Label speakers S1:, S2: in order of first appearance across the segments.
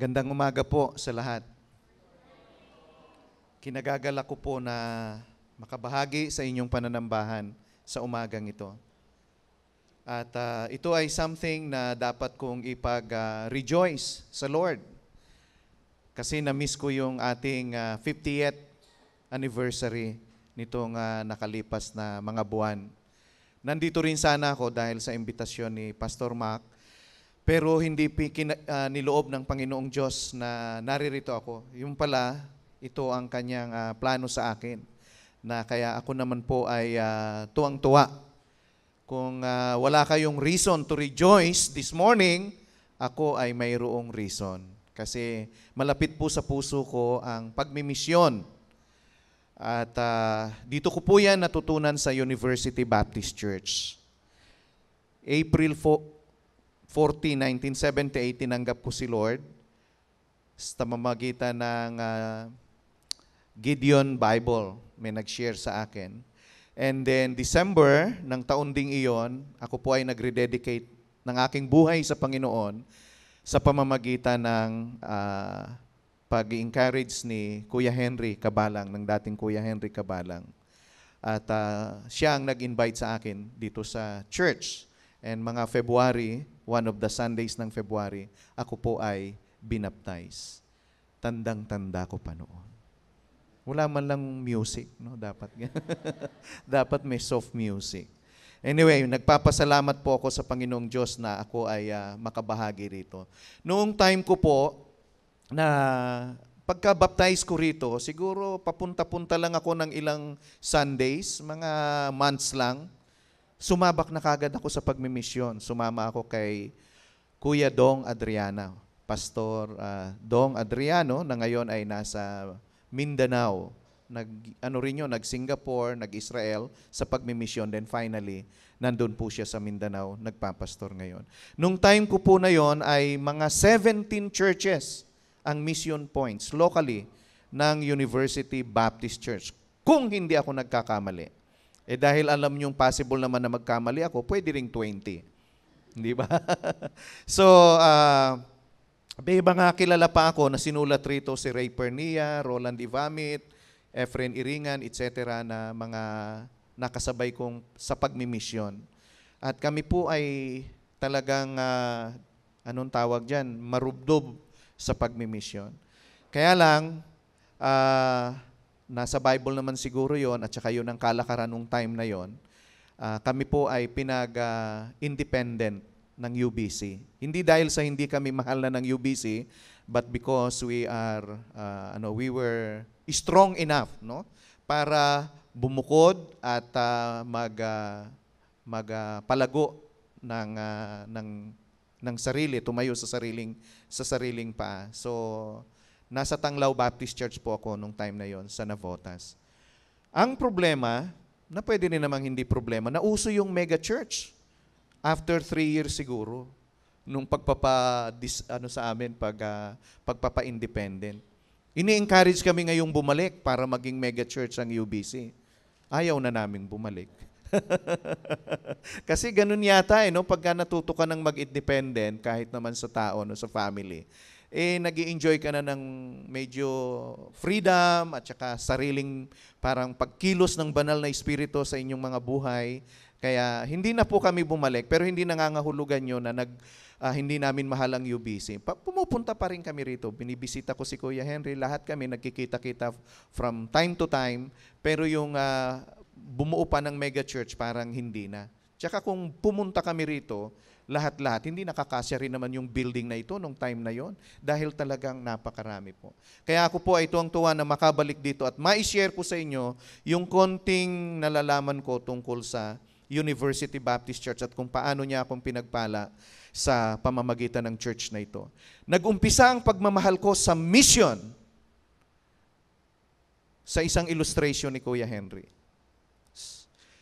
S1: Gandang umaga po sa lahat. Kinagagalak ko po na makabahagi sa inyong pananambahan sa umagang ito. At ito ay something na dapat kong ipag-rejoice sa Lord. Kasi na-miss ko yung ating 50th anniversary nitong nakalipas na mga buwan. Nandito rin sana ako dahil sa imbitasyon ni Pastor Mac. Pero hindi niloob ng Panginoong Diyos na naririto ako. Yung pala, ito ang kanyang plano sa akin. Na kaya ako naman po ay tuwang-tuwa. Kung wala kayong reason to rejoice this morning, ako ay mayroong reason. Kasi malapit po sa puso ko ang pagmimisyon. At dito ko po yan natutunan sa University Baptist Church. April 14, 1978, tinanggap ko si Lord sa pamamagitan ng Gideon Bible. May nag-share sa akin. And then December ng taon ding iyon, ako po ay nagre-dedicate ng aking buhay sa Panginoon sa pamamagitan ng pag-encourage ni Kuya Henry Cabalang, ng dating Kuya Henry Cabalang. At siya ang nag-invite sa akin dito sa church. And mga February, one of the Sundays ng February, ako po ay binaptize. Tandang-tanda ko pa noon. Wala man lang music, no? Dapat dapat may soft music. Anyway, nagpapasalamat po ako sa Panginoong Diyos na ako ay makabahagi rito. Noong time ko po, na pagka-baptize ko rito, siguro papunta-punta lang ako ng ilang Sundays, mga months lang. Sumabak na kagad ako sa pagmimisyon. Sumama ako kay Kuya Dong Adriana, Pastor Dong Adriano, na ngayon ay nasa Mindanao. Nag-Singapore, nag-Israel sa pagmimisyon. Then finally, nandun po siya sa Mindanao, nagpapastor ngayon. Nung time ko po na yon ay mga 17 churches ang mission points locally ng University Baptist Church. Kung hindi ako nagkakamali. Dahil alam niyong possible naman na magkamali ako, pwede ring 20. Hindi ba? So, may mga kilala pa ako na sinulat rito si Ray Pernia, Roland Ivamit, Efren Iringan, etc. na mga nakasabay kong sa pagmimisyon. At kami po ay talagang, anong tawag dyan, marubdob sa pagmimisyon. Kaya lang, nasa Bible naman siguro yon at saka yun ang kalakaran nung time na yon. Kami po ay pinag-independent ng UBC. Hindi dahil sa hindi kami mahal na ng UBC, but because we were strong enough, no, para bumukod at magpalago ng sarili, tumayo sa sariling paa. So, nasa Tanglaw Baptist Church po ako nung time na yon sa Navotas. Ang problema, na pwede rin namang hindi problema, nauso yung mega church. After 3 years siguro, nung pagpapa-independent. Ini-encourage kami ngayong bumalik para maging mega church ang UBC. Ayaw na naming bumalik. Kasi ganun yata, no? Pagka natuto ka ng mag-independent, kahit naman sa tao, no, sa family, nag-i-enjoy ka na ng medyo freedom at saka sariling parang pagkilos ng banal na espiritu sa inyong mga buhay. Kaya hindi na po kami bumalik, pero hindi nangangahulugan yun na hindi namin mahal ang UBC. Pumupunta pa rin kami rito. Binibisita ko si Kuya Henry, lahat kami nagkikita-kita from time to time, pero yung bumuo pa ng mega church, parang hindi na. Tsaka kung pumunta kami rito, lahat-lahat, hindi nakakasya rin naman yung building na ito nung time na yon dahil talagang napakarami po. Kaya ako po ay tuwang-tuwa na makabalik dito at ma-share ko sa inyo yung konting nalalaman ko tungkol sa University Baptist Church at kung paano niya akong pinagpala sa pamamagitan ng church na ito. Nag-umpisa ang pagmamahal ko sa mission sa isang illustration ni Kuya Henry.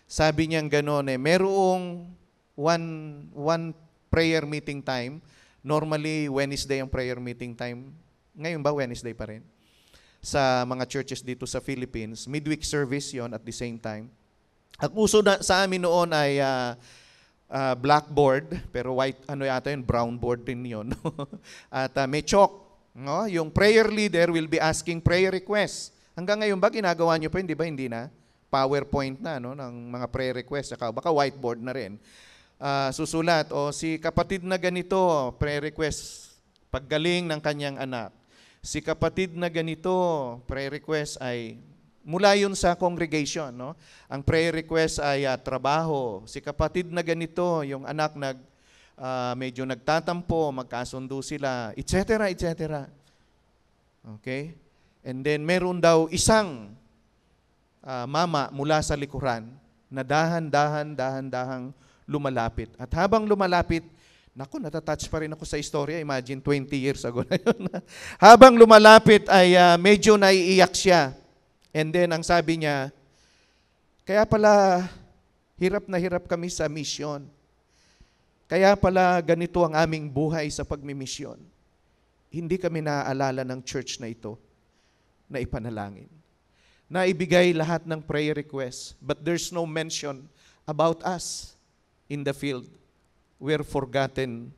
S1: Sabi niya gano'n, merong one prayer meeting time. Normally, Wednesday ang prayer meeting time. Ngayon ba, Wednesday pa rin? Sa mga churches dito sa Philippines. Midweek service yon at the same time. Ang uso sa amin noon ay blackboard, pero white, brown board din yun. At may chalk. No? Yung prayer leader will be asking prayer requests. Hanggang ngayon ba ginagawa nyo pa? Hindi ba? Hindi na. PowerPoint na, no, ng mga prayer requests. Saka baka whiteboard na rin. Susulat, o si kapatid na ganito, prayer request, paggaling ng kanyang anak. Si kapatid na ganito, prayer request ay mula yun sa congregation. No? Ang prayer request ay trabaho. Si kapatid na ganito, yung anak medyo nagtatampo, magkasundo sila, etc., etc. Okay? And then meron daw isang mama mula sa likuran na dahan-dahang lumalapit. At habang lumalapit, naku, natatouch pa rin ako sa istorya. Imagine, 20 years ago na yun. Habang lumalapit ay medyo naiiyak siya. And then ang sabi niya, kaya pala hirap na hirap kami sa mission. Kaya pala ganito ang aming buhay sa pagmimisyon. Hindi kami naaalala ng church na ito na ipanalangin. Naibigay lahat ng prayer requests, but there's no mention about us in the field. We're forgotten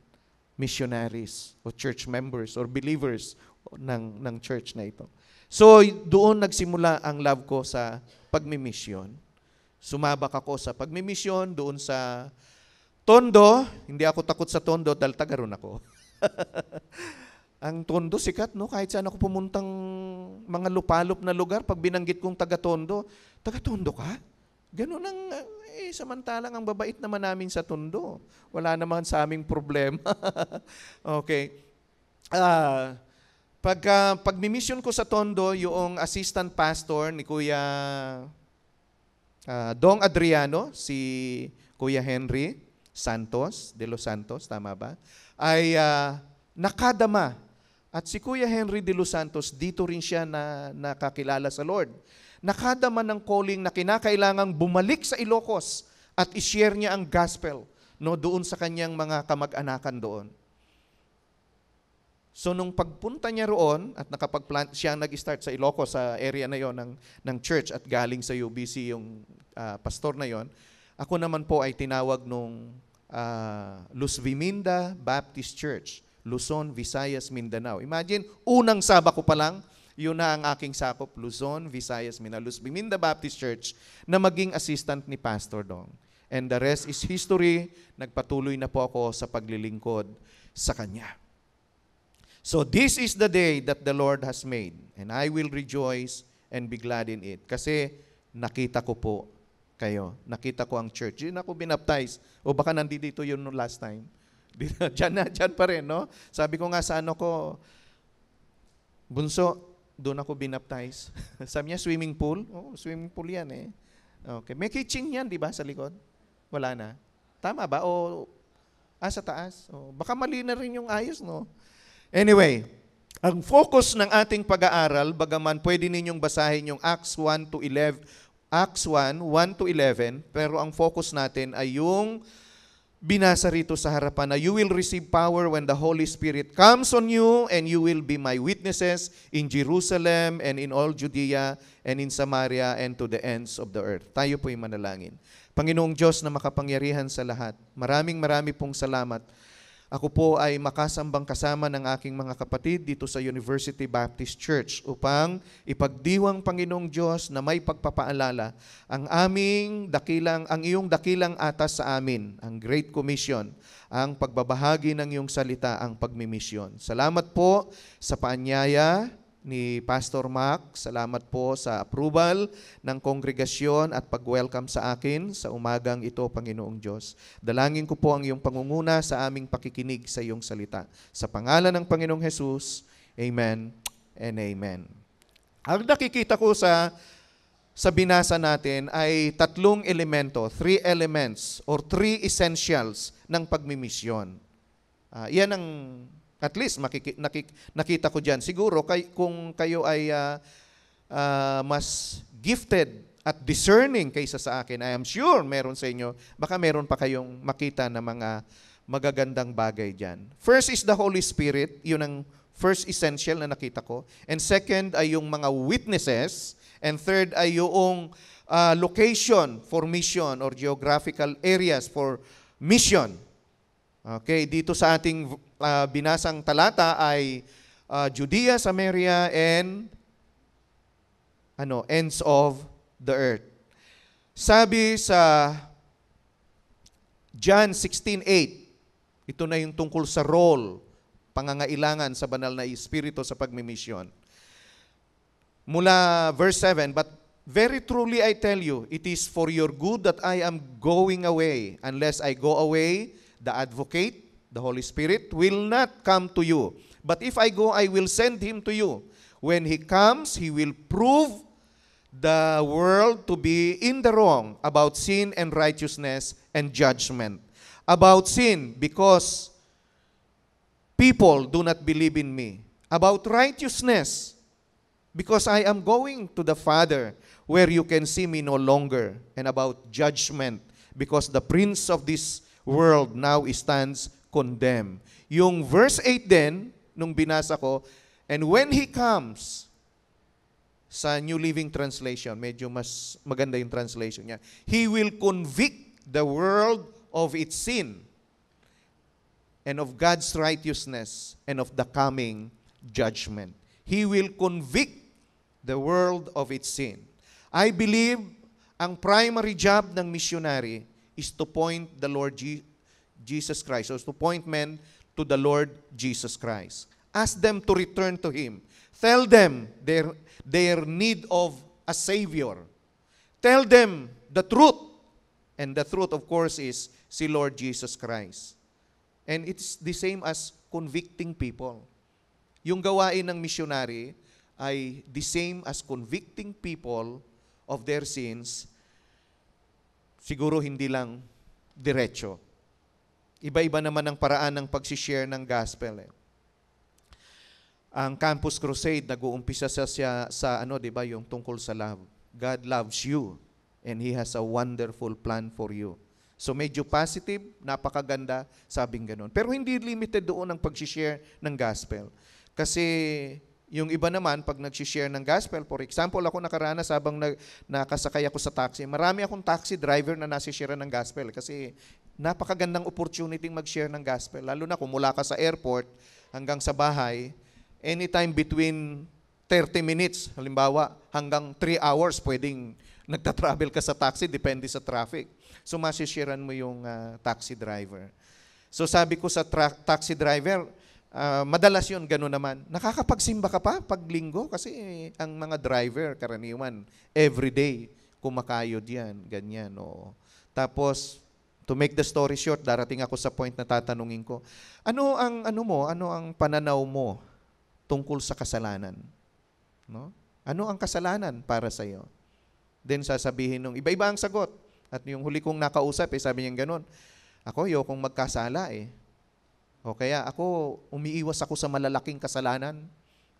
S1: missionaries o church members or believers ng church na ito. So, doon nagsimula ang love ko sa pagmimisyon. Sumabak ako sa pagmimisyon doon sa Tondo. Hindi ako takot sa Tondo dahil tagaroon ako. Ang Tondo sikat, no? Kahit saan ako pumuntang mga lupalop na lugar, pag binanggit kong taga-Tondo ka? Ganun ang, samantalang ang babait naman namin sa Tondo. Wala naman sa aming problema. Okay. Pagmimission ko sa Tondo, yung assistant pastor ni Kuya Dong Adriano, si Kuya Henry Santos, de los Santos, tama ba? Ay nakadama. At si Kuya Henry de los Santos, dito rin siya na nakakilala sa Lord. Nakadama ng calling na kinakailangang bumalik sa Ilocos at i-share niya ang gospel, no, doon sa kanyang mga kamag-anakan doon. So nung pagpunta niya roon at nakapag-plant siya, nag-start sa Ilocos, sa area na yon ng church, at galing sa UBC yung pastor na yon. Ako naman po ay tinawag nung Luz Viminda Baptist Church, Luzon, Visayas, Mindanao. Imagine, unang sabako pa lang, yun na ang aking sakop, Luzon, Visayas, Mindanao, Luz Viminda Baptist Church, na maging assistant ni Pastor Dong. And the rest is history. Nagpatuloy na po ako sa paglilingkod sa Kanya. So this is the day that the Lord has made, and I will rejoice and be glad in it. Kasi nakita ko po kayo. Nakita ko ang church. Diyan ako binaptize. O baka nandito yun no last time. Diyan pa rin, no? Sabi ko nga sa ano ko, bunso, doon ako binaptize. Sabi niya, swimming pool? Oh, swimming pool yan eh. Okay. May kitchen yan, di ba, sa likod? Wala na. Tama ba? O, sa taas? O, baka mali na rin yung ayos, no? Anyway, ang focus ng ating pag-aaral, bagaman pwede ninyong basahin yung Acts 1 to 11, pero ang focus natin ay yung binasa rito sa harapan na you will receive power when the Holy Spirit comes on you, and you will be my witnesses in Jerusalem and in all Judea and in Samaria and to the ends of the earth. Tayo po'y manalangin. Panginoong Diyos na makapangyarihan sa lahat, marami pong salamat. Ako po ay makasambang kasama ng aking mga kapatid dito sa University Baptist Church upang ipagdiwang, Panginoong Diyos, na may pagpapaalala ang iyong dakilang atas sa amin, ang Great Commission, ang pagbabahagi ng iyong salita, ang pagmimisyon. Salamat po sa paanyaya ni Pastor Mac. Salamat po sa approval ng kongregasyon at pag-welcome sa akin sa umagang ito, Panginoong Diyos. Dalangin ko po ang iyong pangunguna sa aming pakikinig sa iyong salita. Sa pangalan ng Panginoong Jesus, Amen and Amen. Ang nakikita ko sa binasa natin ay tatlong elemento, 3 elements or 3 essentials ng pagmimisyon. Yan ang at least nakita ko dyan. Siguro kung kayo ay mas gifted at discerning kaysa sa akin, I am sure meron sa inyo, baka meron pa kayong makita na mga magagandang bagay dyan. First is the Holy Spirit. Yun ang first essential na nakita ko. And second ay yung mga witnesses. And third ay yung location for mission or geographical areas for mission. Okay, dito sa ating binasang talata ay Judea, Samaria, and ends of the earth. Sabi sa John 16:8, ito na yung tungkol sa role, pangangailangan sa banal na Espiritu sa pagmimisyon. Mula verse 7, "But very truly I tell you, it is for your good that I am going away. Unless I go away, the Advocate, the Holy Spirit, will not come to you. But if I go, I will send him to you. When he comes, he will prove the world to be in the wrong about sin and righteousness and judgment. About sin, because people do not believe in me. About righteousness, because I am going to the Father, where you can see me no longer. And about judgment, because the prince of this world now stands condemned." Yung verse 8 din, nung binasa ko, "And when he comes," sa New Living Translation, medyo mas maganda yung translation niya, "he will convict the world of its sin and of God's righteousness and of the coming judgment." He will convict the world of its sin. I believe ang primary job ng missionary is to point the Lord Jesus Christ, or to point men to the Lord Jesus Christ. Ask them to return to Him. Tell them their need of a Savior. Tell them the truth. And the truth, of course, is si Lord Jesus Christ. And it's the same as convicting people. Yung gawain ng missionary ay the same as convicting people of their sins. Siguro hindi lang diretso. Iba-iba naman ang paraan ng pag-share ng gospel. Ang Campus Crusade, nag-uumpisa sa di ba, yung tungkol sa love. God loves you and He has a wonderful plan for you. So medyo positive, napakaganda, sabing ganun. Pero hindi limited doon ang pag-share ng gospel. Kasi yung iba naman, pag nag-share ng gospel, for example, ako nakaranas habang nakasakay ako sa taxi, marami akong taxi driver na nasi-share ng gospel kasi napakagandang opportunity mag-share ng gospel. Lalo na kung mula ka sa airport hanggang sa bahay, anytime between 30 minutes, halimbawa, hanggang 3 hours, pwedeng nagta-travel ka sa taxi, depende sa traffic. So, masisharean mo yung taxi driver. So, sabi ko sa taxi driver, madalas yun, gano'n naman. Nakakapagsimba ka pa pag linggo? Kasi ang mga driver, karaniwan, everyday, kumakayod yan, ganyan. O. Tapos, to make the story short, darating ako sa point na tatanungin ko, ano ang pananaw mo tungkol sa kasalanan? No? Ano ang kasalanan para sa iyo? Then sasabihin nung iba-iba ang sagot. At yung huli kong nakausap, sabi niya gano'n, ako ayokong magkasala O kaya ako, umiiwas ako sa malalaking kasalanan.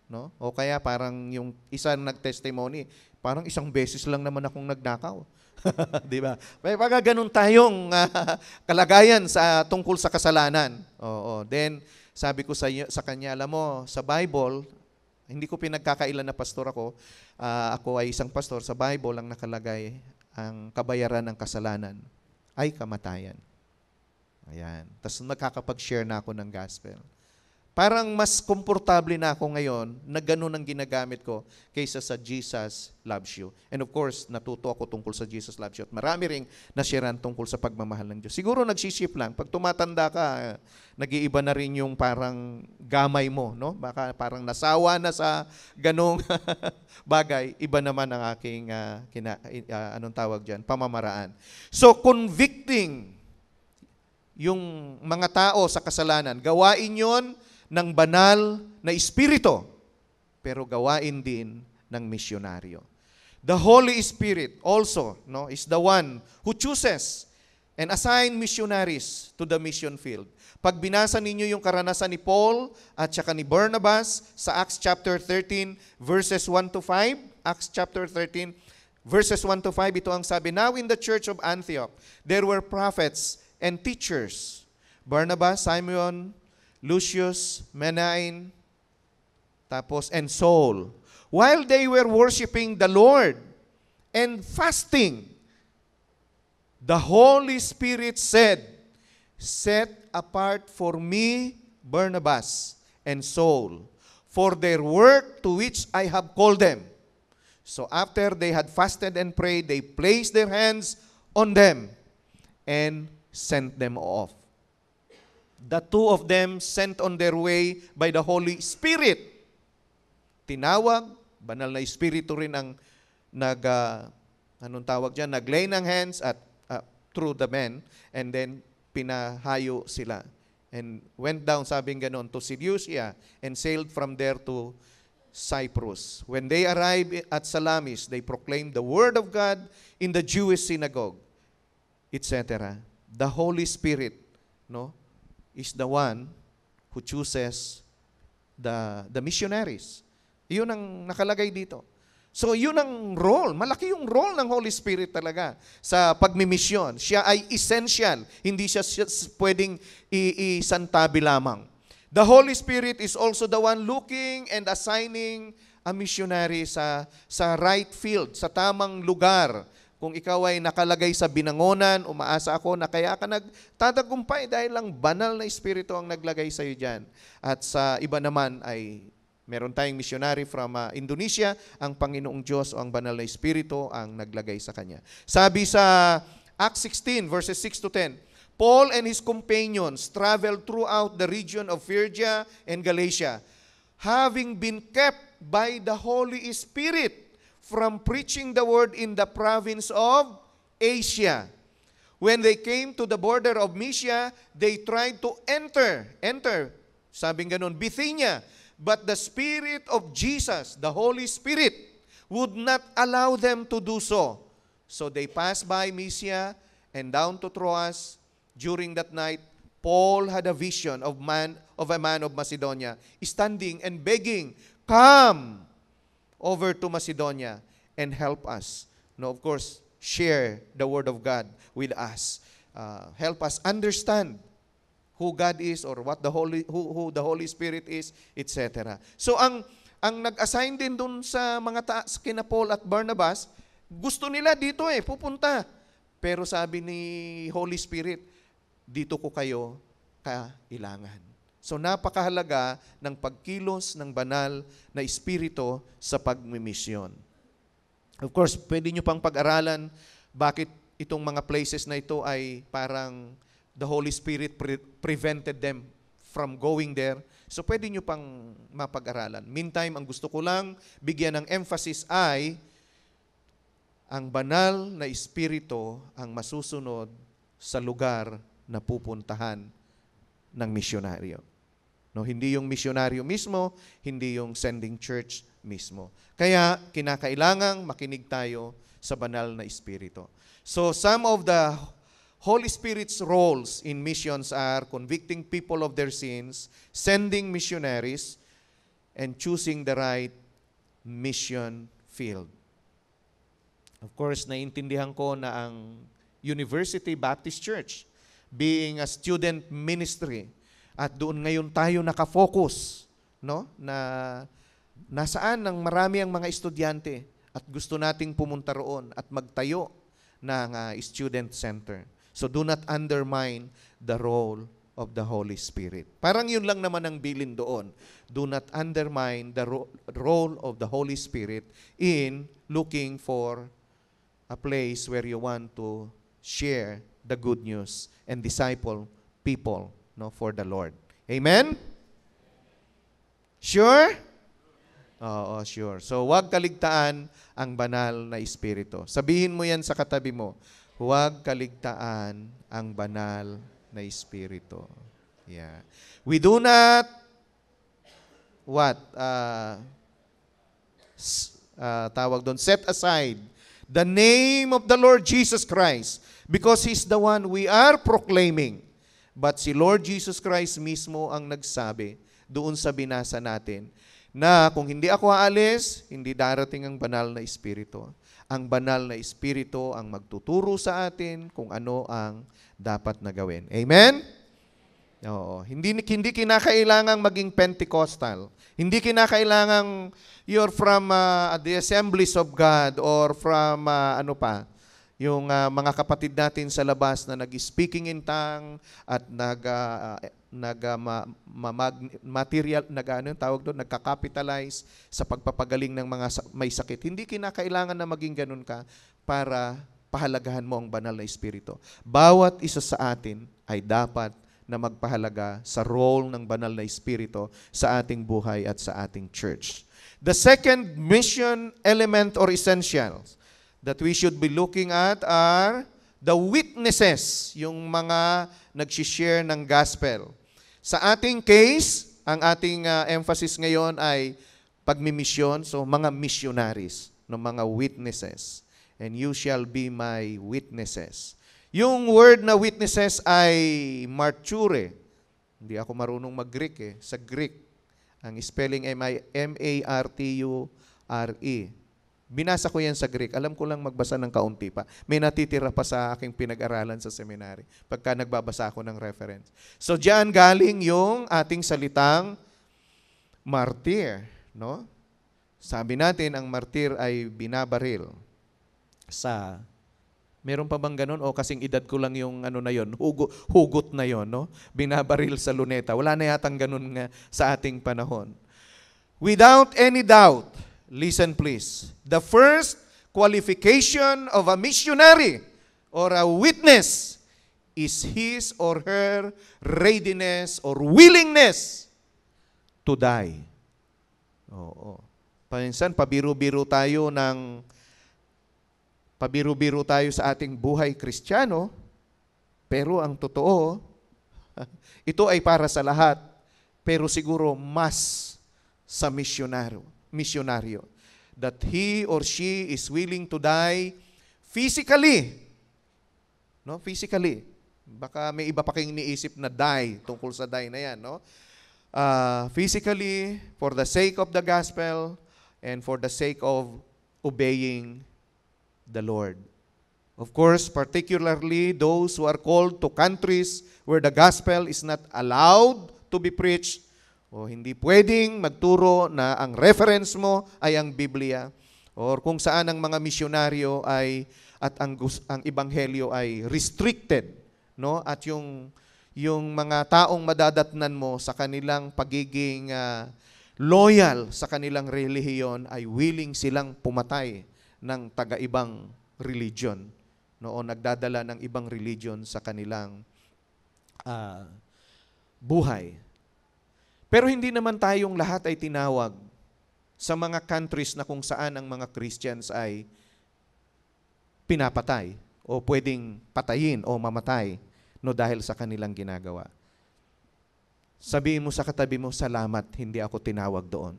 S1: No? O kaya parang yung isa nag-testimony, parang isang beses lang naman akong nagnakaw. Di ba? May pag ganun tayong kalagayan tungkol sa kasalanan. Oo. Then, sabi ko sa kanya, alam mo, sa Bible, hindi ko pinagkakailan na pastor ako. Ako ay isang pastor. Sa Bible, ang nakalagay, ang kabayaran ng kasalanan ay kamatayan. Ayan. Tapos magkakapag-share na ako ng gospel. Parang mas komportable na ako ngayon na ganun ang ginagamit ko kaysa sa Jesus loves you. And of course, natuto ako tungkol sa Jesus loves you. At marami ring nasharean tungkol sa pagmamahal ng Diyos. Siguro nagsisip lang. Pag tumatanda ka, nag-iiba na rin yung parang gamay mo. No? Baka parang nasawa na sa ganung bagay. Iba naman ang aking, pamamaraan. So, convicting yung mga tao sa kasalanan. Gawain yon ng banal na espiritu, pero gawain din ng misyonaryo. The Holy Spirit also is the one who chooses and assign missionaries to the mission field. Pag binasa ninyo yung karanasan ni Paul at saka ni Barnabas sa Acts chapter 13 verses 1 to 5, Acts chapter 13 verses 1 to 5, ito ang sabi, "Now in the church of Antioch, there were prophets and teachers, Barnabas, Simeon, Lucius, Manaen, and Saul. While they were worshiping the Lord and fasting, the Holy Spirit said, 'Set apart for me Barnabas and Saul for their work to which I have called them. So after they had fasted and prayed, they placed their hands on them and sent them off. The two of them sent on their way by the Holy Spirit. Tinawag, banal na Espiritu rin ang naglay ng hands at through the men, and then pinahayo sila. And went down, sabing ganon, to Seleucia, and sailed from there to Cyprus. When they arrived at Salamis, they proclaimed the word of God in the Jewish synagogue, etc. The Holy Spirit, is the one who chooses the missionaries. Yun ang nakalagay dito. So yun ang role, malaki yung role ng Holy Spirit talaga sa pagmimisyon. Siya ay essential, hindi siya pwedeng isantabi lamang. The Holy Spirit is also the one looking and assigning a missionary sa right field, sa tamang lugar. Kung ikaw ay nakalagay sa binangonan, umaasa ako na kaya ka nagtatagumpay dahil lang banal na Espiritu ang naglagay sa iyo dyan. At sa iba naman ay meron tayong missionary from Indonesia, ang Panginoong Diyos o ang banal na Espiritu ang naglagay sa kanya. Sabi sa Acts 16 verses 6 to 10, Paul and his companions traveled throughout the region of Phrygia and Galatia, having been kept by the Holy Spirit from preaching the word in the province of Asia. When they came to the border of Mysia, they tried to enter, sabing ganon, Bithynia, but the Spirit of Jesus, the Holy Spirit, would not allow them to do so. So they passed by Mysia and down to Troas. During that night, Paul had a vision of a man of Macedonia, standing and begging, "Come over to Macedonia and help us." Of course, share the word of God with us. Help us understand who God is or what who the Holy Spirit is, etc. So ang nag-assign din dun sa mga kina Paul at Barnabas, gusto nila dito pupunta. Pero sabi ni Holy Spirit, dito ko kayo kailangan. So napakahalaga ng pagkilos ng banal na Espiritu sa pagmimisyon. Of course, pwede nyo pang pag-aralan bakit itong mga places na ito ay parang the Holy Spirit prevented them from going there. So pwede nyo pang mapag-aralan. Meantime, ang gusto ko lang bigyan ng emphasis ay ang banal na Espiritu ang masusunod sa lugar na pupuntahan ng misyonaryo. Hindi yung misyonaryo mismo, hindi yung sending church mismo. Kaya kinakailangang makinig tayo sa banal na Espiritu. So some of the Holy Spirit's roles in missions are convicting people of their sins, sending missionaries, and choosing the right mission field. Of course, naiintindihan ko na ang University Baptist Church, being a student ministry, at doon ngayon tayo nakafocus, na nasaan ng marami ang mga estudyante at gusto nating pumunta roon at magtayo ng student center. So do not undermine the role of the Holy Spirit. Parang yun lang naman ang bilin doon. Do not undermine the role of the Holy Spirit in looking for a place where you want to share the good news and disciple people for the Lord. Amen? Sure? Oo, sure. So, huwag kaligtaan ang banal na Espiritu. Sabihin mo yan sa katabi mo, huwag kaligtaan ang banal na Espiritu. Yeah. We do not, tawag doon, set aside the name of the Lord Jesus Christ because He's the one we are proclaiming. But si Lord Jesus Christ mismo ang nagsabi doon sa binasa natin na kung hindi ako aalis, hindi darating ang banal na Espiritu. Ang banal na Espiritu ang magtuturo sa atin kung ano ang dapat na gawin. Amen? Oo. Hindi kinakailangang maging Pentecostal. Hindi kinakailangang you're from the Assemblies of God or from yung mga kapatid natin sa labas na nag-speaking in tongue at nagka-capitalize sa pagpapagaling ng mga may sakit. Hindi kinakailangan na maging ganun ka para pahalagahan mo ang banal na Espiritu. Bawat isa sa atin ay dapat na magpahalaga sa role ng banal na Espiritu sa ating buhay at sa ating church. The second mission element or essentials that we should be looking at are the witnesses, yung mga nag-share ng gospel. Sa ating case, ang ating emphasis ngayon ay pagmimisyon, so mga missionaries, no, mga witnesses. And you shall be my witnesses. Yung word na witnesses ay marture. Hindi ako marunong mag-Greek eh. Sa Greek, ang spelling ay M-A-R-T-U-R-E. Binasa ko yan sa Greek. Alam ko lang magbasa ng kaunti pa. May natitira pa sa aking pinag-aralan sa seminary pagka nagbabasa ako ng reference. So diyan galing yung ating salitang martir, no? Sabi natin ang martir ay binabaril sa meron pa bang ganun? O kasing edad ko lang yung ano na yon, hugot na yon, no? Binabaril sa luneta. Wala na yatang ganun nga sa ating panahon. Without any doubt, listen please. The first qualification of a missionary or a witness is his or her readiness or willingness to die. Oo. Paminsan, pabiro-biro tayo sa ating buhay Kristiyano, pero ang totoo, ito ay para sa lahat, pero siguro mas sa misyonaryo, that he or she is willing to die physically. No? Physically. Baka may iba pa kayong iniisip na die, tungkol sa die na yan. No? Physically, for the sake of the gospel, and for the sake of obeying the Lord. Of course, particularly those who are called to countries where the gospel is not allowed to be preached, o hindi pwedeng magturo na ang reference mo ay ang Biblia, or kung saan ang mga misyonaryo ay at ang ebanghelyo ay restricted, no? At yung mga taong madadatnan mo sa kanilang pagiging loyal sa kanilang relihiyon ay willing silang pumatay ng taga-ibang religion, no? O nagdadala ng ibang religion sa kanilang buhay. Pero hindi naman tayong lahat ay tinawag sa mga countries na kung saan ang mga Christians ay pinapatay o pwedeng patayin o mamatay, no, dahil sa kanilang ginagawa. Sabihin mo sa katabi mo, salamat, hindi ako tinawag doon.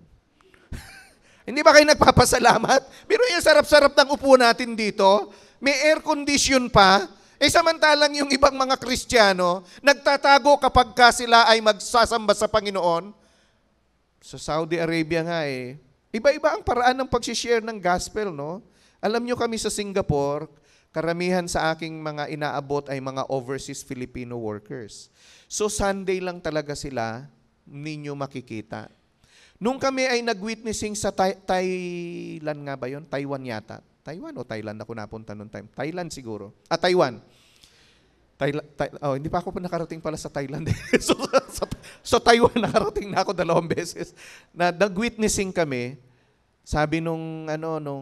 S1: Hindi ba kayo nagpapasalamat? Pero yung sarap-sarap ng upo natin dito, may air condition pa, samantalang yung ibang mga Kristiyano, nagtatago kapag sila ay magsasamba sa Panginoon. Sa Saudi Arabia nga iba-iba ang paraan ng pag-share ng gospel, no? Alam nyo kami sa Singapore, karamihan sa aking mga inaabot ay mga overseas Filipino workers. So Sunday lang talaga sila ninyo makikita. Nung kami ay nag-witnessing sa Thailand nga ba yun? Taiwan yata. Taiwan o Thailand ako napunta noong time? Thailand siguro. Taiwan. Hindi pa ako nakarating pala sa Thailand. so Taiwan nakarating na ako 2 beses. Nag-witnessing kami. Sabi nung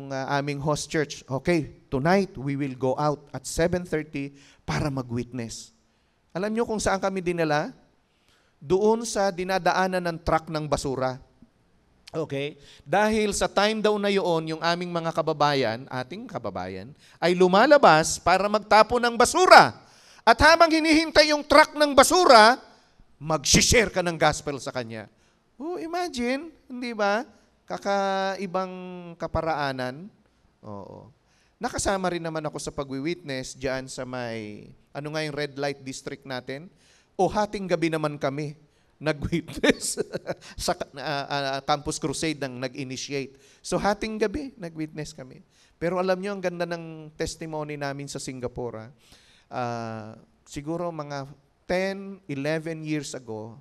S1: aming host church, okay, tonight we will go out at 7:30 para mag-witness. Alam nyo kung saan kami dinala? Doon sa dinadaanan ng truck ng basura. Okay? Dahil sa time daw na yun, yung aming mga kababayan, ating kababayan, ay lumalabas para magtapo ng basura. At habang hinihintay yung truck ng basura, mag-share ka ng gospel sa kanya. Oh, imagine, hindi ba? Kakaibang kaparaanan. Oo. Nakasama rin naman ako sa pag-witness diyan sa may, yung red light district natin? O hating gabi naman kami nag-witness sa Campus Crusade nang nag-initiate. So hating gabi, nag-witness kami. Pero alam nyo, ang ganda ng testimony namin sa Singapore. Siguro mga 10, 11 years ago,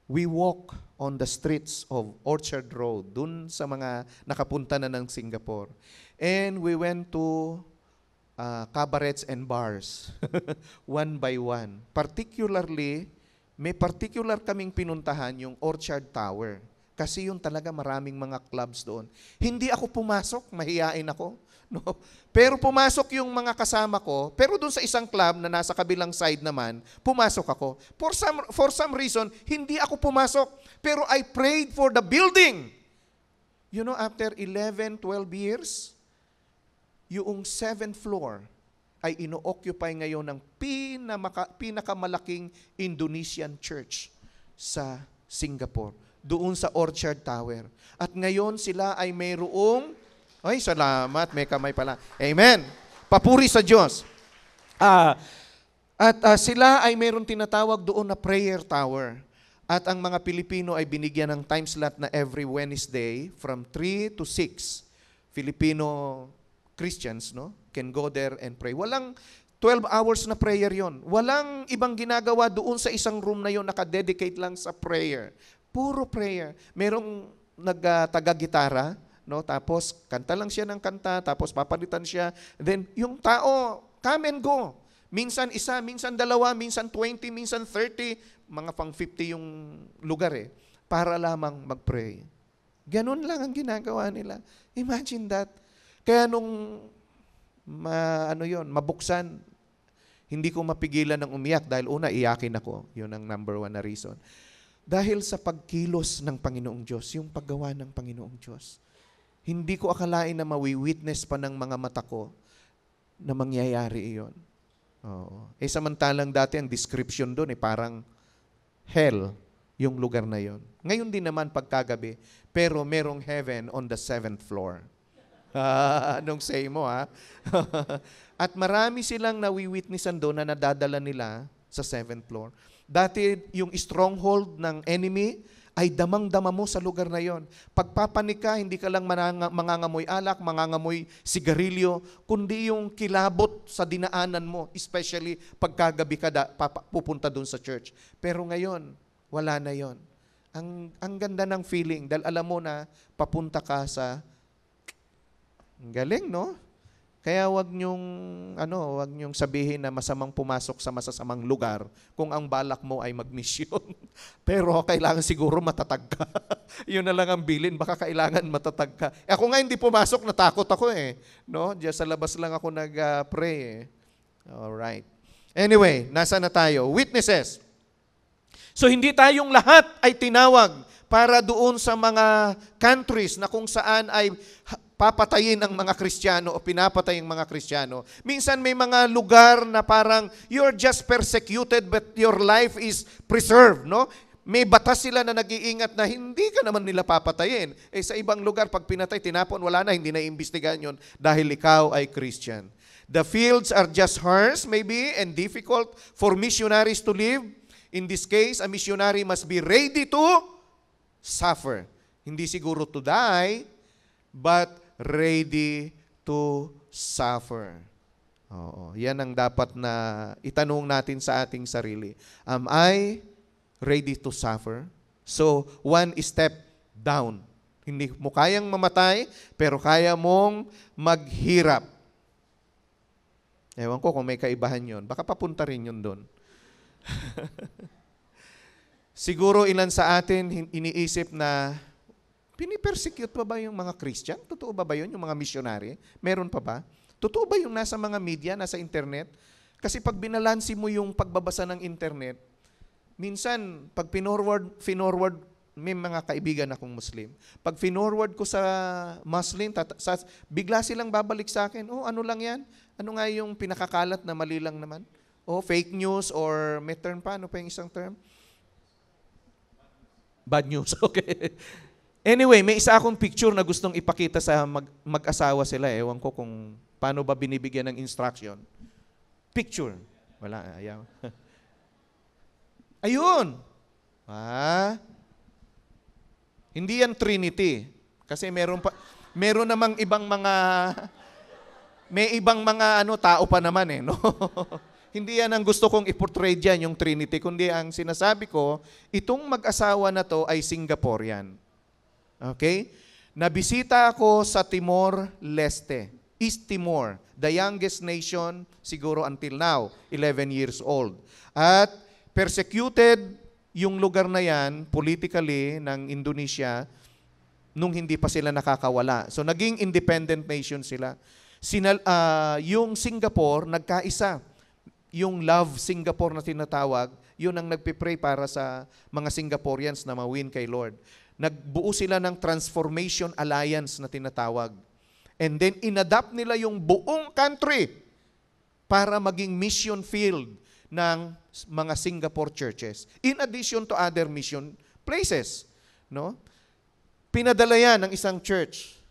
S1: we walk on the streets of Orchard Road, dun sa mga nakapunta na ng Singapore. And we went to cabarets and bars. One by one. Particularly, may particular kaming pinuntahan yung Orchard Tower. Kasi yun talaga maraming mga clubs doon. Hindi ako pumasok, mahiyain ako. No? Pero pumasok yung mga kasama ko, pero doon sa isang club na nasa kabilang side naman, pumasok ako. For some reason, hindi ako pumasok. Pero I prayed for the building. You know, after 11, 12 years, yung 7th floor ay ino-occupy ngayon ng pinakamalaking Indonesian church sa Singapore, doon sa Orchard Tower. At ngayon sila ay mayroong, ay salamat, may kamay pala. Amen. Papuri sa Diyos. Sila ay mayroong tinatawag doon na prayer tower. At ang mga Pilipino ay binigyan ng time slot na every Wednesday from 3 to 6. Filipino Christians, no, can go there and pray. Walang 12 hours na prayer yon. Walang ibang ginagawa doon sa isang room na yon, nakadedicate lang sa prayer. Puro prayer. Merong nagtaga-gitara, no, tapos kanta lang siya ng kanta, tapos papalitan siya. Then yung tao, come and go. Minsan isa, minsan dalawa, minsan 20, minsan 30, mga pang 50 yung lugar para lamang mag-pray. Ganun lang ang ginagawa nila. Imagine that. Kaya nung mabuksan, hindi ko mapigilan ng umiyak dahil una, iyakin ako. Yun ang number 1 na reason. Dahil sa pagkilos ng Panginoong Diyos, yung paggawa ng Panginoong Diyos. Hindi ko akalain na mawi-witness pa ng mga mata ko na mangyayari iyon. Oo. Samantalang dati ang description doon parang hell yung lugar na yon. Ngayon din naman pagkagabi, pero merong heaven on the 7th floor. Anong say mo, ha? At marami silang nawi-witnessan doon na nadadala nila sa 7th floor. Dati yung stronghold ng enemy ay damang-dama mo sa lugar na yon. Pagpapanik ka, hindi ka lang mangangamoy alak, mangangamoy sigarilyo, kundi yung kilabot sa dinaanan mo, especially pagkagabi ka pupunta doon sa church. Pero ngayon, wala na yon. Ang ganda ng feeling dahil alam mo na papunta ka sa galing, no? Kaya wag niyong sabihin na masamang pumasok sa masasamang lugar kung ang balak mo ay magmisyon. Pero kailangan siguro matatag ka. Yun na lang ang bilin, baka kailangan matatag ka. Ako nga hindi pumasok, natakot ako no? Diyan sa labas lang ako nag-pray Alright. Anyway, nasa na tayo? Witnesses. So hindi tayong lahat ay tinawag para doon sa mga countries na kung saan ay papatayin ang mga Kristiyano o pinapatay ang mga Kristiyano. Minsan may mga lugar na parang you're just persecuted but your life is preserved, no? May batas sila na nag-iingat na hindi ka naman nila papatayin. Sa ibang lugar, pag pinatay, tinapon, wala na, hindi na imbestigahan yun dahil ikaw ay Christian. The fields are just harsh, maybe, and difficult for missionaries to live. In this case, a missionary must be ready to suffer. Hindi siguro to die, but ready to suffer. Oo, yan ang dapat na itanong natin sa ating sarili. Am I ready to suffer? So, one step down. Hindi mo kayang mamatay, pero kaya mong maghirap. Ewan ko kung may kaibahan yon. Baka papunta rin yun doon. Siguro ilan sa atin iniisip na pinipersecute pa ba yung mga Christian? Totoo ba yun, yung mga missionary? Meron pa ba? Totoo ba yung nasa mga media, nasa internet? Kasi pag binalansi mo yung pagbabasa ng internet, minsan, pag finorward, may mga kaibigan akong Muslim. Pag finorward ko sa Muslim, bigla silang babalik sa akin, ano lang yan? Ano nga yung pinakakalat na mali lang naman? Fake news or may term pa? Ano pa yung isang term? Bad news, okay. Anyway, may isa akong picture na gustong ipakita sa mag-asawa sila. Ewan ko kung paano ba binibigyan ng instruction. Picture. Wala, ayaw. Ayun. Hindi yan Trinity. Kasi meron namang ibang mga, may ibang mga tao pa naman no? Hindi yan ang gusto kong i-portray dyan, yung Trinity. Kundi ang sinasabi ko, itong mag-asawa na to ay Singaporean. Okay? Nabisita ako sa Timor Leste. East Timor, the youngest nation siguro until now, 11 years old. At persecuted yung lugar na yan politically ng Indonesia nung hindi pa sila nakakawala. So naging independent nation sila. Yung Singapore, nagkaisa. Yung Love Singapore na tinatawag, yun ang nagpipray para sa mga Singaporeans na mawin kay Lord. Nagbuo sila ng Transformation Alliance na tinatawag. And then inadapt nila yung buong country para maging mission field ng mga Singapore churches. In addition to other mission places. No? Pinadala yan ng isang church.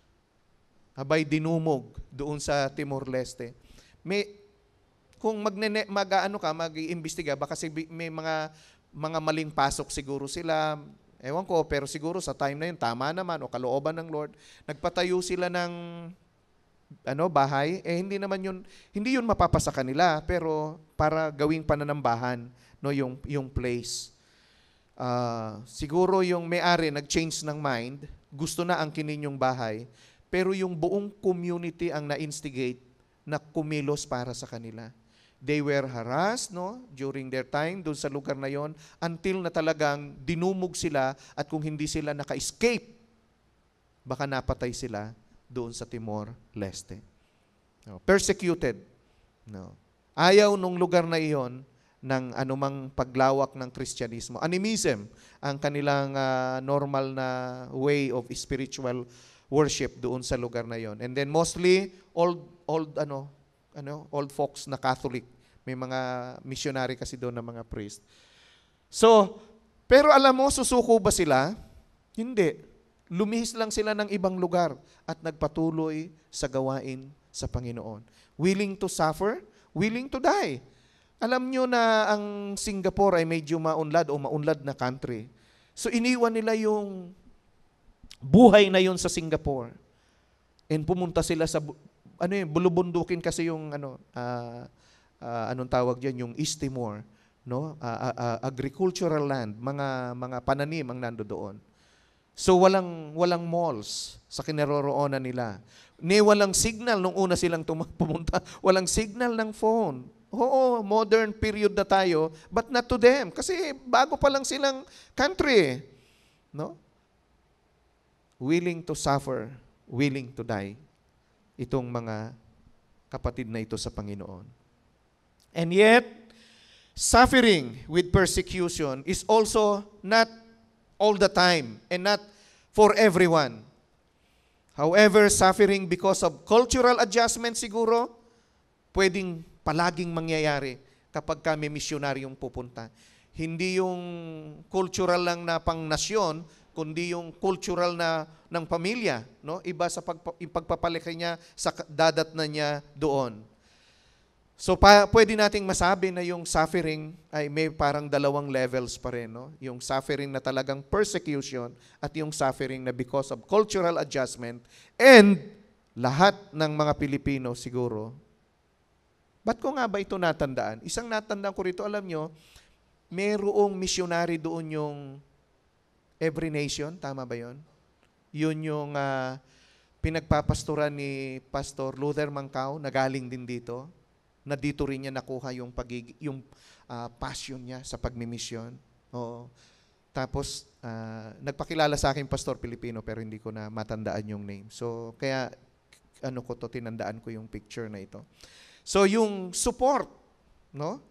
S1: Abay dinumog doon sa Timor-Leste. Kung mag-iimbestiga, baka may mga maling pasok siguro sila. Ewan ko, pero siguro sa time na yun, tama naman, o kalooban ng Lord, nagpatayo sila ng bahay, hindi yun mapapasa kanila, pero para gawing pananambahan, no, yung place. Siguro yung may-ari nag-change ng mind, gusto na angkinin yung bahay, pero yung buong community ang na-instigate na kumilos para sa kanila. They were harassed, no, during their time doon sa lugar na yon until na talagang dinumog sila at kung hindi sila naka-escape, baka napatay sila doon sa Timor-Leste. No, persecuted. No. Ayaw nung lugar na iyon ng anumang paglawak ng Kristyanismo. Animism ang kanilang normal na way of spiritual worship doon sa lugar na yon. And then mostly old folks na Catholic. May mga missionary kasi doon na mga priest. So, pero alam mo, susuko ba sila? Hindi. Lumihis lang sila ng ibang lugar at nagpatuloy sa gawain sa Panginoon. Willing to suffer, willing to die. Alam nyo na ang Singapore ay medyo maunlad na country. So, iniwan nila yung buhay na yun sa Singapore. And pumunta sila sa bulubundukin kasi yung anong tawag diyan, yung East Timor, no? Agricultural land, mga pananim ang nando doon. So walang malls sa kinaroroonan nila. Walang signal nung una silang pumunta, walang signal ng phone. Oo, modern period na tayo, but not to them kasi bago pa lang silang country, no? Willing to suffer, willing to die. Itong mga kapatid na ito sa Panginoon. And yet, suffering with persecution is also not all the time and not for everyone. However, suffering because of cultural adjustment siguro, pwedeng palaging mangyayari kapag kami misyonaryong pupunta. Hindi yung cultural lang na pang-nasyon, kundi yung cultural na ng pamilya, no? Iba sa pagpapalaki niya sa dadatnan niya doon. So pwede nating masabi na yung suffering ay may parang dalawang levels pa rin, no? Yung suffering na talagang persecution at yung suffering na because of cultural adjustment, and lahat ng mga Pilipino siguro. Ba't ko nga ba ito natandaan? Isang natandaan ko rito, alam nyo, mayroong missionary doon yung Every Nation, tama ba yon? Yun yung pinagpapastoran ni Pastor Luther Mancao, na galing din dito, na dito rin niya nakuha yung passion niya sa pagmimisyon. Oo. Tapos, nagpakilala sa akin Pastor Pilipino, pero hindi ko na matandaan yung name. So, kaya, tinandaan ko yung picture na ito. So, yung support, no?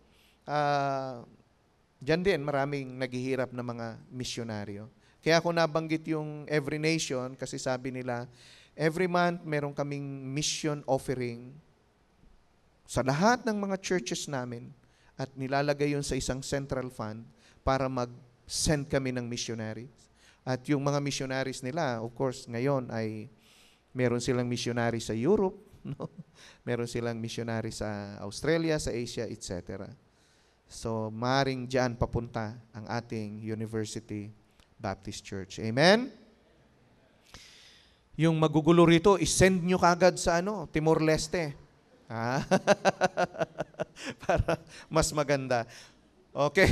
S1: Diyan din, maraming naghihirap na mga misyonaryo. Kaya ako nabanggit yung Every Nation kasi sabi nila, every month meron kaming mission offering sa lahat ng mga churches namin at nilalagay yun sa isang central fund para mag-send kami ng missionaries. At yung mga missionaries nila, of course, ngayon ay meron silang missionary sa Europe, no? Meron silang missionary sa Australia, sa Asia, etc. So, maring diyan papunta ang ating University Baptist Church. Amen? Yung magugulo rito, isend nyo kagad sa Timor-Leste. Para mas maganda. Okay.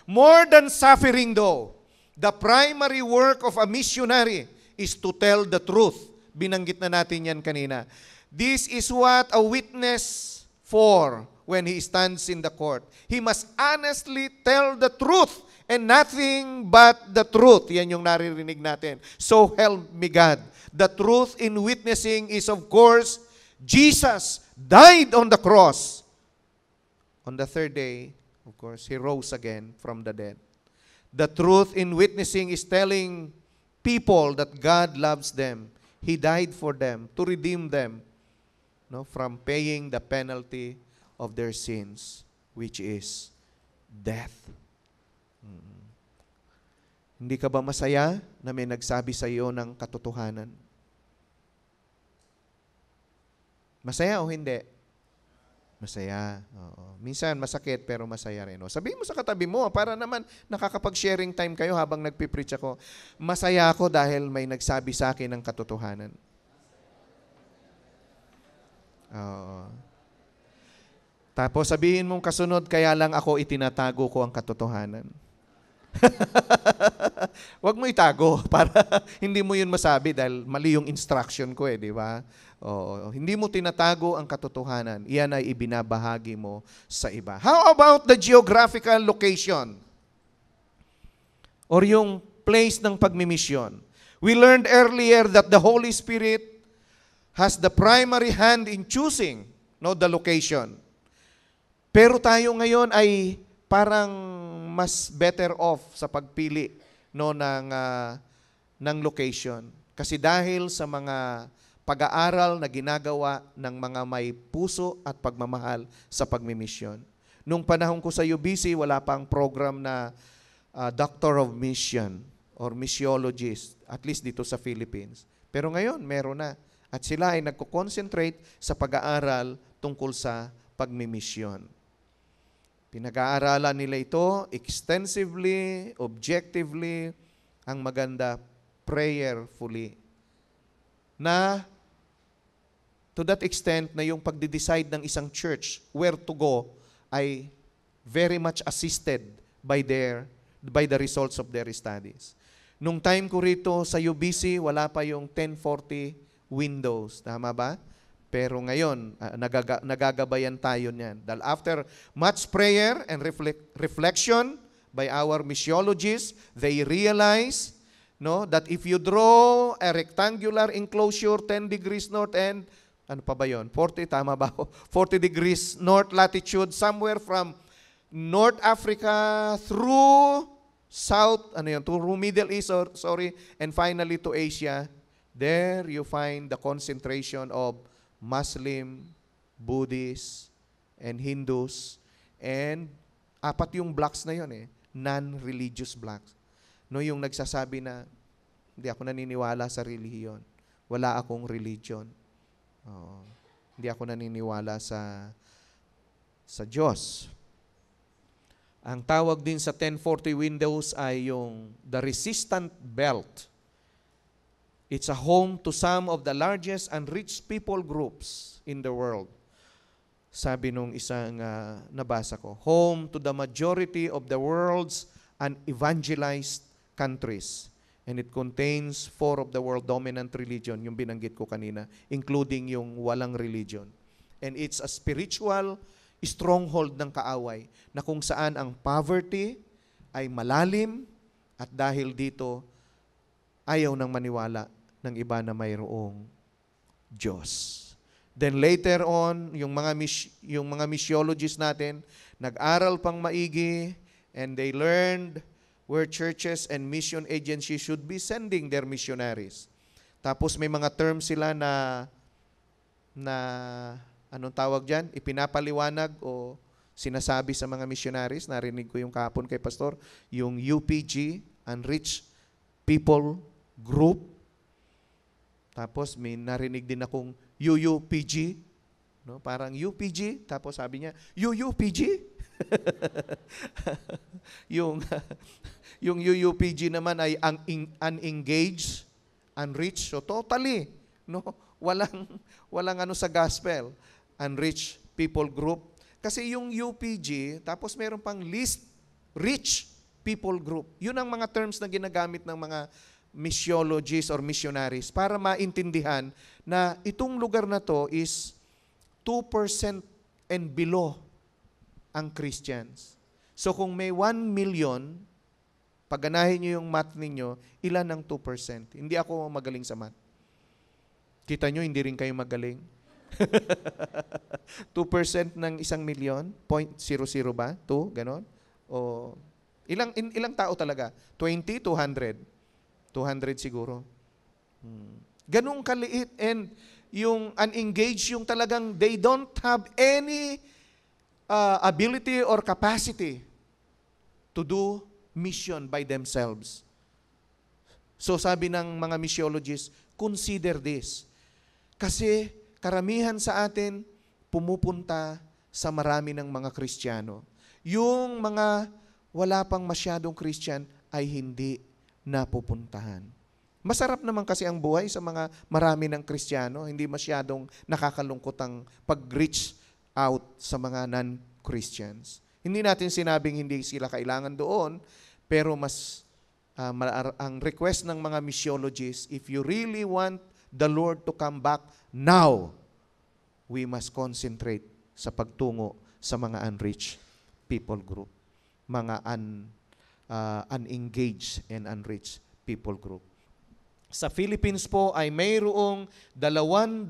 S1: More than suffering though, the primary work of a missionary is to tell the truth. Binanggit na natin yan kanina. This is what a witness for when he stands in the court. He must honestly tell the truth and nothing but the truth. Yan yung naririnig natin. So help me God. The truth in witnessing is, of course, Jesus died on the cross. On the third day, of course, He rose again from the dead. The truth in witnessing is telling people that God loves them. He died for them, to redeem them, from paying the penalty of their sins, which is death. Hindi ka ba masaya na may nagsabi sa iyo ng katotohanan? Masaya o hindi? Masaya. Oo. Minsan masakit pero masaya rin. Sabihin mo sa katabi mo, para naman nakakapag-sharing time kayo habang nagpipreach ako. Masaya ako dahil may nagsabi sa akin ng katotohanan. Oo. Tapos sabihin mong kasunod, kaya lang ako itinatago ko ang katotohanan. Huwag mo itago para hindi mo yun masabi dahil mali yung instruction ko di ba? Oo, hindi mo tinatago ang katotohanan. Iyan ay ibinabahagi mo sa iba. How about the geographical location? Or yung place ng pagmimisyon? We learned earlier that the Holy Spirit has the primary hand in choosing the location. Pero tayo ngayon ay parang mas better off sa pagpili ng location. Kasi dahil sa mga pag-aaral na ginagawa ng mga may puso at pagmamahal sa pagmimisyon. Nung panahon ko sa UBC, wala pang program na Doctor of Mission or Missiologist, at least dito sa Philippines. Pero ngayon, meron na. At sila ay nagko-concentrate sa pag-aaral tungkol sa pagmimisyon. Pinag-aaralan nila ito extensively, objectively, ang maganda, prayerfully. Na to that extent na yung pagde-decide ng isang church where to go ay very much assisted by the results of their studies. Nung time ko rito sa UBC, wala pa yung 1040 windows. Tama ba? Pero ngayon, nagagabayan tayo niyan. Dahil after much prayer and reflection by our missiologists, they realize that if you draw a rectangular enclosure 10 degrees north and, ano pa ba yun? 40, tama ba? 40 degrees north latitude, somewhere from North Africa through through Middle East, and finally to Asia, there you find the concentration of Muslim, Buddhist, and Hindus, and apat yung blocks na yun non-religious blocks. Yung nagsasabi na, hindi ako naniniwala sa relihiyon. Wala akong religion. Hindi ako naniniwala sa Diyos. Ang tawag din sa 1040 windows ay yung the resistant belt. It's a home to some of the largest and rich people groups in the world. Sabi nung isang nabasa ko, home to the majority of the world's unevangelized countries. And it contains 4 of the world dominant religion, yung binanggit ko kanina, including yung walang religion. And it's a spiritual stronghold ng kaaway na kung saan ang poverty ay malalim at dahil dito ayaw nang maniwala ng iba na mayroong Diyos. Then later on, yung mga missiologists natin, nag-aral pang maigi and they learned where churches and mission agencies should be sending their missionaries. Tapos may mga terms sila na anong tawag dyan? Ipinapaliwanag o sinasabi sa mga missionaries. Narinig ko yung kahapon kay Pastor, yung UPG, Unreached People Group. Tapos may narinig din akong UUPG. Parang UPG, tapos sabi niya, UUPG? yung UUPG naman ay unengaged, unreached. So totally, walang ano sa gospel. Unreached people group. Kasi yung UPG, tapos meron pang least rich people group. Yun ang mga terms na ginagamit ng mga missiologists or missionaries para maintindihan na itong lugar na to is 2% and below ang Christians. So kung may 1 million, pagganahin nyo yung math ninyo, ilan ang 2%? Hindi ako magaling sa math. Kita nyo, hindi rin kayo magaling. 2% ng 1 million? 0.00 ba? 2? Ganon? O ilang tao talaga? 20? 200? 200 siguro. Ganong kaliit. And yung unengaged, yung talagang they don't have any ability or capacity to do mission by themselves. So sabi ng mga missiologists, consider this. Kasi karamihan sa atin pumupunta sa marami ng mga Kristiyano. Yung mga wala pang masyadong Christian ay hindi napupuntahan. Masarap naman kasi ang buhay sa mga marami ng Kristiyano, hindi masyadong nakakalungkot ang pag-reach out sa mga non-Christians. Hindi natin sinabing hindi sila kailangan doon, pero mas ang request ng mga missiologists, if you really want the Lord to come back now, we must concentrate sa pagtungo sa mga unreached people group, mga unengaged and unreached people group. Sa Philippines po ay mayroong 200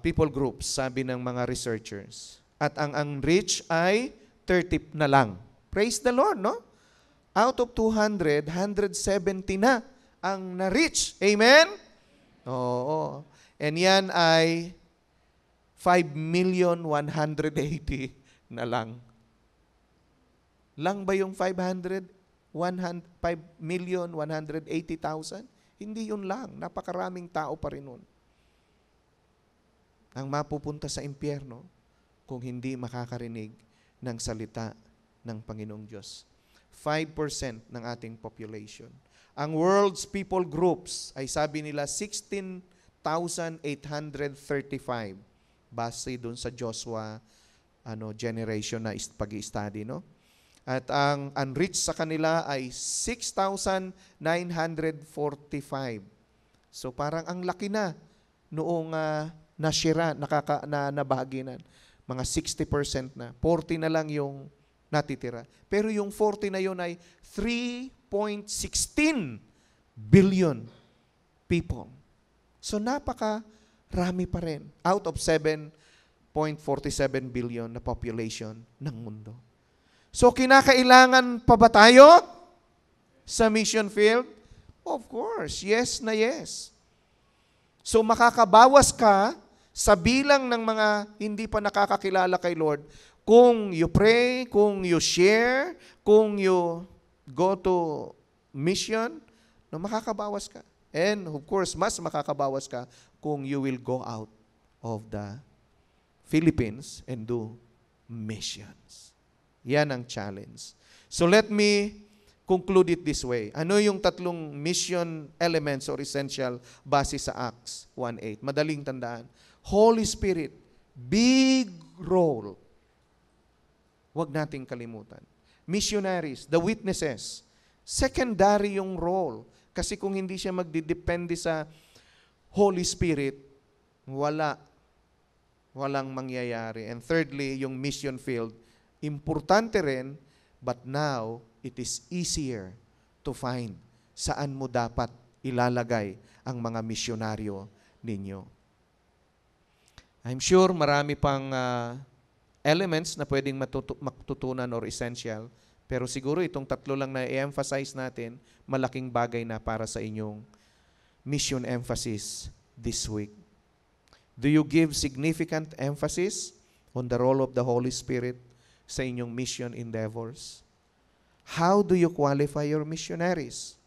S1: people groups, sabi ng mga researchers. At ang unreached ay 30 na lang. Praise the Lord, no? Out of 200, 170 na ang na-reach. Amen? Oo. And yan ay 5,180,000 na lang. Lang ba yung 5,180,000? Hindi yun lang. Napakaraming tao pa rin nun. Ang mapupunta sa impyerno kung hindi makakarinig ng salita ng Panginoong Diyos. 5% ng ating population. Ang world's people groups ay sabi nila 16,835 base doon sa Joshua generation na pag-i-study, no? At ang unreached sa kanila ay 6,945. So parang ang laki na noong nasira, nabahaginan. Mga 60% na. 40 na lang yung natitira. Pero yung 40 na yun ay 3.16 billion people. So napakarami pa rin. Out of 7.47 billion na population ng mundo. So kinakailangan pa ba tayo sa mission field? Of course, yes na yes. So makakabawas ka sa bilang ng mga hindi pa nakakakilala kay Lord kung you pray, kung you share, kung you go to mission, no, makakabawas ka. And of course, mas makakabawas ka kung you will go out of the Philippines and do missions. Yan ang challenge. So let me conclude it this way. Ano yung tatlong mission elements or essential base sa Acts 1:8? Madaling tandaan. Holy Spirit, big role. Huwag nating kalimutan. Missionaries, the witnesses, secondary yung role. Kasi kung hindi siya magdidepende sa Holy Spirit, walang mangyayari. And thirdly, yung mission field, importante rin, but now, it is easier to find saan mo dapat ilalagay ang mga misyonaryo ninyo. I'm sure marami pang elements na pwedeng matutunan or essential, pero siguro itong tatlo lang na i-emphasize natin, malaking bagay na para sa inyong mission emphasis this week. Do you give significant emphasis on the role of the Holy Spirit sa inyong mission endeavors? How do you qualify your missionaries?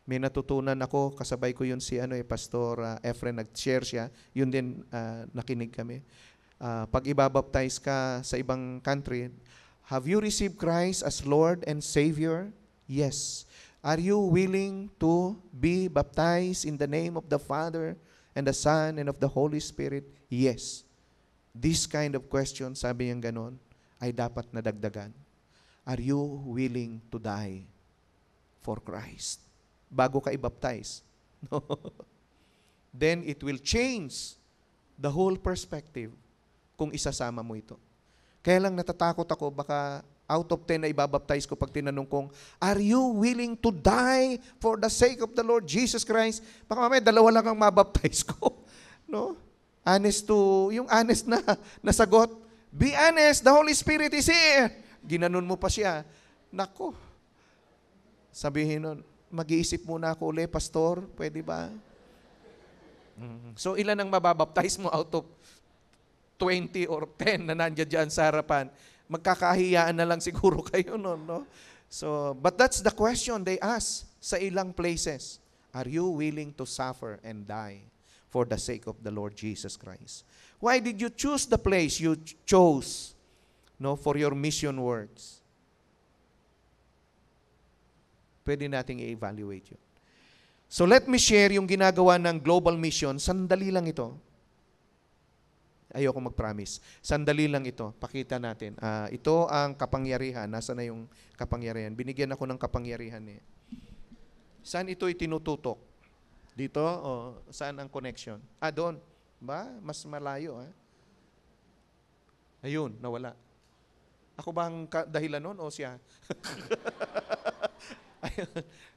S1: May natutunan ako, kasabay ko yun si Pastor Efren, nag-share siya, yun din nakinig kami. Pag ibabaptize ka sa ibang country, have you received Christ as Lord and Savior? Yes. Are you willing to be baptized in the name of the Father and the Son and of the Holy Spirit? Yes. This kind of question, sabi niyang ganon, ay dapat nadagdagan. Are you willing to die for Christ. Bago ka i-baptize. No? Then it will change the whole perspective kung isasama mo ito. Kaya lang natatakot ako, baka out of 10 na ibabaptize ko pag tinanong kong, are you willing to die for the sake of the Lord Jesus Christ? Baka mamaya, 2 lang ang mabaptize ko. No? Yung honest na sagot, be honest, the Holy Spirit is here. Ginanon mo pa siya. Nako. Sabihin nun, mag-iisip muna ako uli, pastor, pwede ba? So, ilan ang mababaptize mo out of 20 or 10 na nandiyan dyan sa harapan? Magkakahiyaan na lang siguro kayo noon, no? So, but that's the question they ask sa ilang places. Are you willing to suffer and die for the sake of the Lord Jesus Christ? Why did you choose the place you chose, no, for your mission works? Pwede nating i-evaluate yun. So let me share yung ginagawa ng global mission. Sandali lang ito. Ayoko mag-promise. Sandali lang ito. Pakita natin. Ito ang kapangyarihan. Nasaan na yung kapangyarihan? Binigyan ako ng kapangyarihan eh. Saan ito itinututok? Dito? O saan ang connection? Doon. Ba? Mas malayo. Ayun, nawala. Ako ba ang dahilan nun o siya?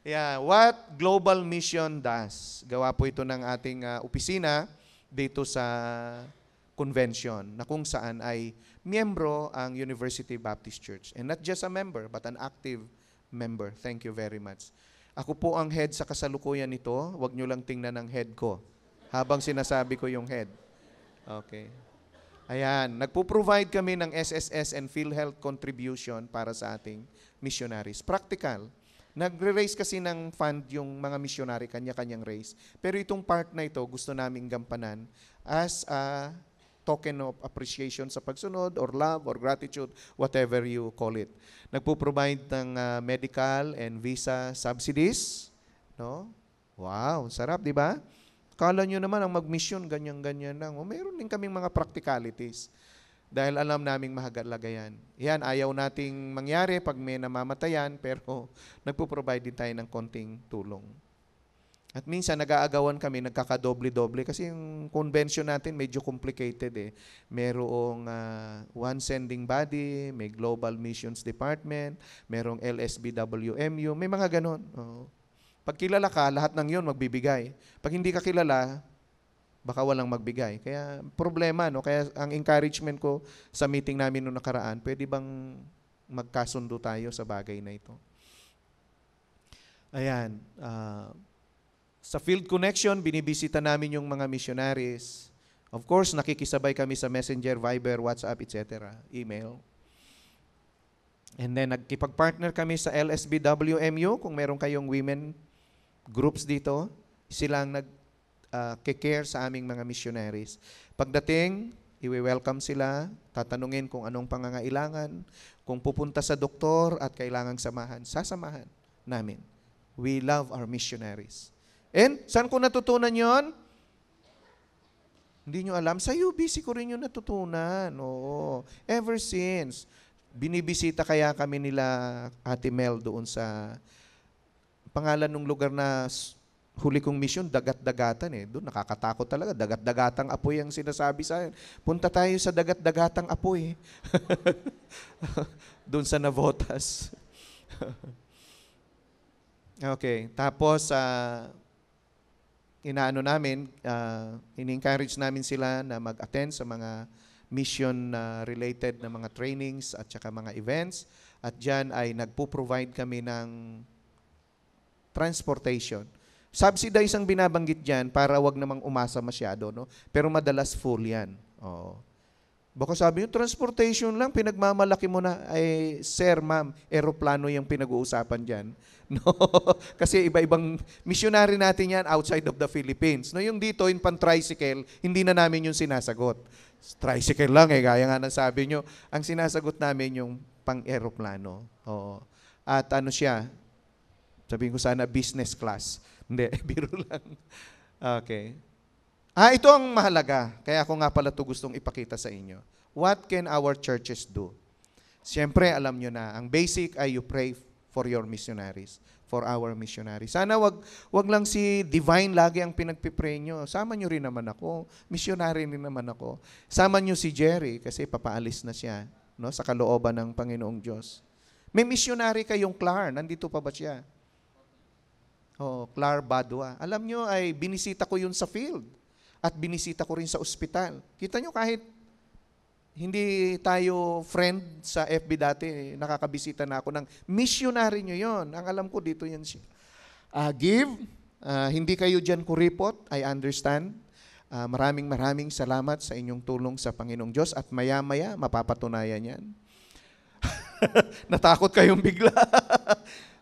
S1: Yeah, what Global Mission does. Gawa po ito ng ating opisina dito sa convention na kung saan ay miyembro ang University Baptist Church. And not just a member, but an active member. Thank you very much. Ako po ang head sa kasalukuyan nito. Huwag nyo lang tingnan ang head ko habang sinasabi ko yung head. Okay. Ayan, nagpo-provide kami ng SSS and PhilHealth contribution para sa ating missionaries. Practical. Nagre-raise kasi ng fund yung mga missionary, kanya-kanyang raise. Pero itong part na ito, gusto naming gampanan as a token of appreciation sa pagsunod, or love, or gratitude, whatever you call it. Nagpo-provide ng medical and visa subsidies. No? Wow, sarap, di ba? Kala nyo naman ang mag-mission, ganyan-ganyan lang. Mayroon din kaming mga practicalities. Dahil alam naming mahalaga yan. Yan, ayaw nating mangyari pag may namamatayan, pero nagpo-provide din tayo ng konting tulong. At minsan, nag-aagawan kami, nagkakadoble-doble, kasi yung convention natin medyo complicated eh. Merong one sending body, may Global Missions Department, merong LSBWMU, may mga ganon. Pag kilala ka, lahat ng yun magbibigay. Pag hindi ka kilala, baka walang magbigay. Kaya problema, no? Kaya ang encouragement ko sa meeting namin noong nakaraan, pwede bang magkasundo tayo sa bagay na ito? Ayan. Sa Field Connection, binibisita namin yung mga missionaries. Of course, nakikisabay kami sa Messenger, Viber, WhatsApp, etc., email. And then, nagkipag-partner kami sa LSBWMU, kung meron kayong women groups dito, silang care sa aming mga missionaries. Pagdating, i-welcome sila, tatanungin kung anong pangangailangan, kung pupunta sa doktor at kailangang samahan, sasamahan namin. We love our missionaries. And, saan ko natutunan yon? Hindi nyo alam? Sa UBC ko rin yung natutunan. Oo. Ever since. Binibisita kaya kami nila Ate Mel doon sa pangalan ng lugar na huli kong mission, dagat-dagatan eh. Doon nakakatakot talaga. Dagat-dagatang apoy ang sinasabi sa akin. Punta tayo sa dagat-dagatang apoy. Doon sa Navotas. Okay. Tapos, ini-encourage namin sila na mag-attend sa mga mission-related na mga trainings at saka mga events. At dyan ay nagpo-provide kami ng transportation. Subsidize ang binabanggit dyan para wag namang umasa masyado, no? Pero madalas full yan. Oo. Baka sabi yung transportation lang, pinagmamalaki mo na, ay, sir, ma'am, aeroplano yung pinag-uusapan dyan. No? Kasi iba-ibang missionary natin yan outside of the Philippines. No, yung dito, yung pan-tricycle, hindi na namin yung sinasagot. Tricycle lang eh, gaya nga ng sabi nyo. Ang sinasagot namin yung pang-aeroplano. Oo. At ano siya, sabihin ko sana business class. Hindi, biro lang. Okay. Ito ang mahalaga. Kaya ako nga pala ito gustong ipakita sa inyo. What can our churches do? Siyempre, alam nyo na, ang basic ay you pray for your missionaries, for our missionary. Sana wag lang si Divine lagi ang pinagpipray nyo. Sama nyo rin naman ako. Missionary rin naman ako. Sama nyo si Jerry kasi papaalis na siya, no, sa kalooban ng Panginoong Diyos. May missionary kayong Clar. Nandito pa ba siya? Oh, Clar Badua. Alam nyo ay binisita ko yun sa field. At binisita ko rin sa ospital. Kita nyo kahit hindi tayo friend sa FB dati, nakakabisita na ako ng missionary nyo yon. Ang alam ko dito yan siya. Give, hindi kayo dyan kuripot, I understand. Maraming salamat sa inyong tulong sa Panginoong Diyos at maya-maya mapapatunayan yan. Natakot kayong bigla.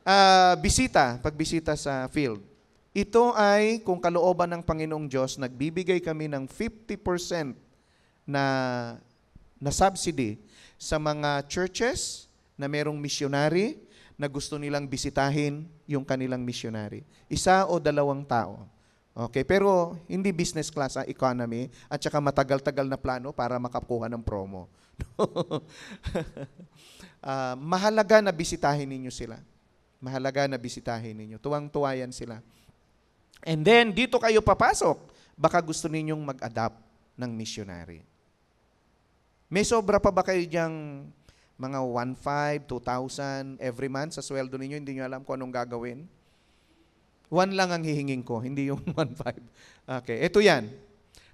S1: Pagbisita sa field. Ito ay, kung kalooban ng Panginoong Diyos, nagbibigay kami ng 50% na subsidy sa mga churches na merong missionary na gusto nilang bisitahin yung kanilang missionary. 1 o 2 tao. Okay, pero hindi business class, economy, at saka matagal-tagal na plano para makakuha ng promo. Mahalaga na bisitahin ninyo sila. Mahalaga na bisitahin ninyo. Tuwang-tuwa yan sila. And then, dito kayo papasok. Baka gusto ninyong mag-adapt ng missionary. May sobra pa ba kayo diyang mga 1,500, 2,000 every month sa sweldo ninyo? Hindi nyo alam kung anong gagawin? 1 lang ang hihingin ko, hindi yung 1,500. Okay, ito yan.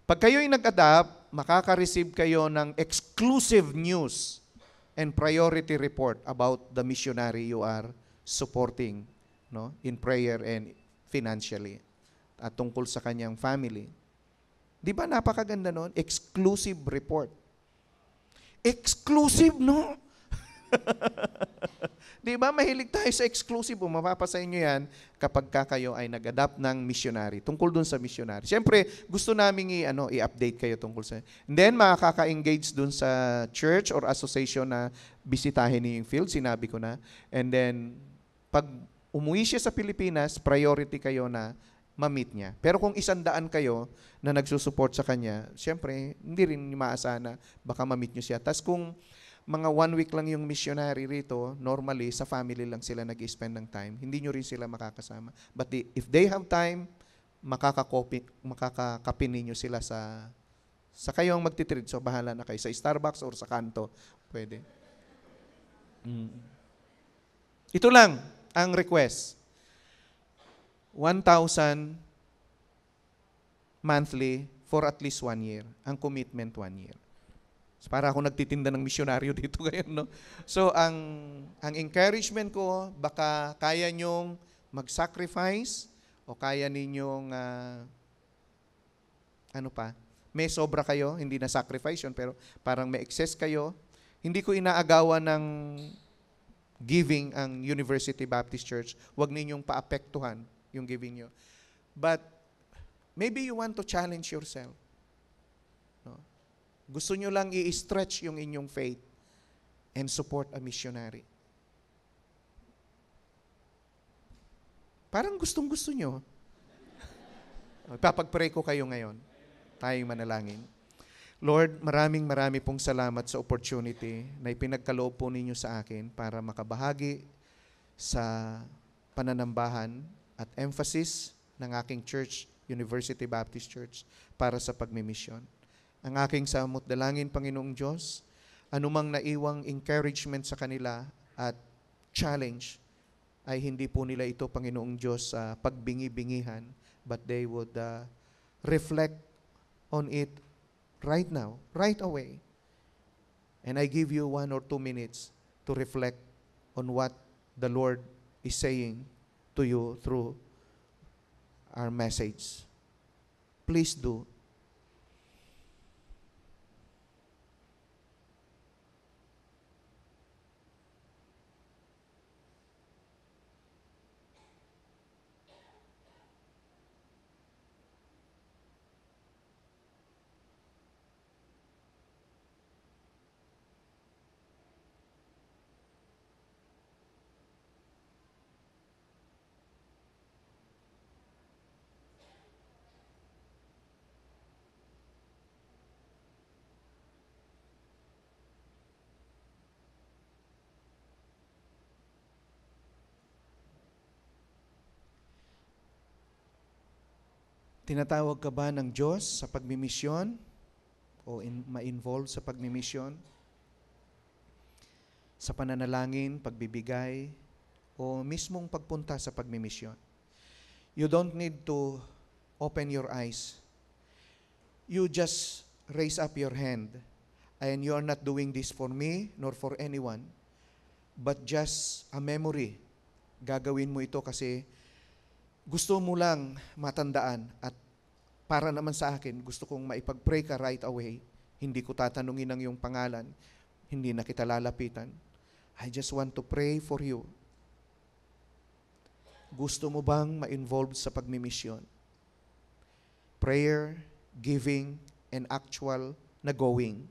S1: Pag kayo'y nag-adapt, makaka-receive kayo ng exclusive news and priority report about the missionary you are supporting, no, in prayer and financially, at tungkol sa kanyang family. Di ba napakaganda nun? Exclusive report. Exclusive, no? Di ba? Mahilig tayo sa exclusive. Mapapasa inyo yan kapag kayo ay nag-adapt ng missionary. Tungkol dun sa missionary. Siyempre, gusto namin i-update kayo tungkol sa... And then, makaka-engage dun sa church or association na bisitahin niyo yung field. Sinabi ko na. And then, pag umuwi siya sa Pilipinas, priority kayo na ma-meet niya. Pero kung 100 kayo na nagsusupport sa kanya, siyempre, hindi rin maasahan na baka ma-meet nyo siya. Tapos kung mga 1 week lang yung missionary rito, normally, sa family lang sila nag-spend ng time. Hindi nyo rin sila makakasama. But if they have time, makakakapin ninyo sila sa kayong magtitreat. So, bahala na kayo. Sa Starbucks or sa kanto. Pwede. Ito lang ang request. 1,000 monthly for at least 1 year. Ang commitment 1 year. So, para ako nagtitinda ng misyonaryo dito ngayon, no? So, ang encouragement ko, baka kaya nyong mag-sacrifice o kaya ninyong, may sobra kayo, hindi na sacrifice yun, pero parang may excess kayo. Hindi ko inaagawan ng giving ang University Baptist Church. Huwag ninyong paapektuhan yung giving nyo. But, maybe you want to challenge yourself. No? Gusto nyo lang i-stretch yung inyong faith and support a missionary. Parang gustong-gusto nyo. Papag-pray ko kayo ngayon. Tayong manalangin. Lord, maraming pong salamat sa opportunity na ipinagkaloob po ninyo sa akin para makabahagi sa pananambahan at emphasis ng aking church, University Baptist Church, para sa pagmimisyon. Ang aking samot dalangin, Panginoong Diyos, anumang naiwang encouragement sa kanila at challenge, ay hindi po nila ito, Panginoong Diyos, pagbingi-bingihan, but they would reflect on it right now, right away. And I give you 1 or 2 minutes to reflect on what the Lord is saying to you through our message. Please do. Tinatawag ka ba ng Diyos sa pagmimisyon o ma-involve sa pagmimisyon? Sa pananalangin, pagbibigay, o mismong pagpunta sa pagmimisyon? You don't need to open your eyes. You just raise up your hand, and you are not doing this for me nor for anyone, but just a memory. Gagawin mo ito kasi gusto mo lang matandaan, at para naman sa akin, gusto kong maipag-pray ka right away. Hindi ko tatanungin ang iyong pangalan, hindi na kita lalapitan. I just want to pray for you. Gusto mo bang ma-involve sa pagmimisyon? Prayer, giving, and actual na going.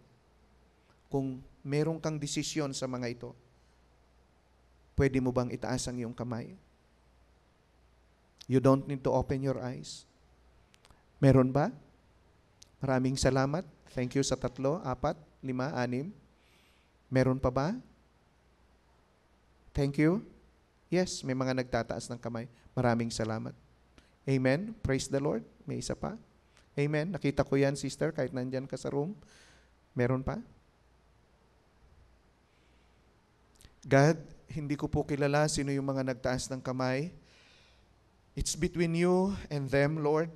S1: Kung meron kang desisyon sa mga ito, pwede mo bang itaas ang iyong kamay? You don't need to open your eyes. Meron ba? Maraming salamat. Thank you sa 3, 4, 5, 6. Meron pa ba? Thank you. Yes, may mga nagtataas ng kamay. Maraming salamat. Amen. Praise the Lord. May isa pa. Amen. Nakita ko yan, sister, kahit nandyan ka sa room. Meron pa? God, hindi ko po kilala sino yung mga nagtaas ng kamay. It's between you and them, Lord.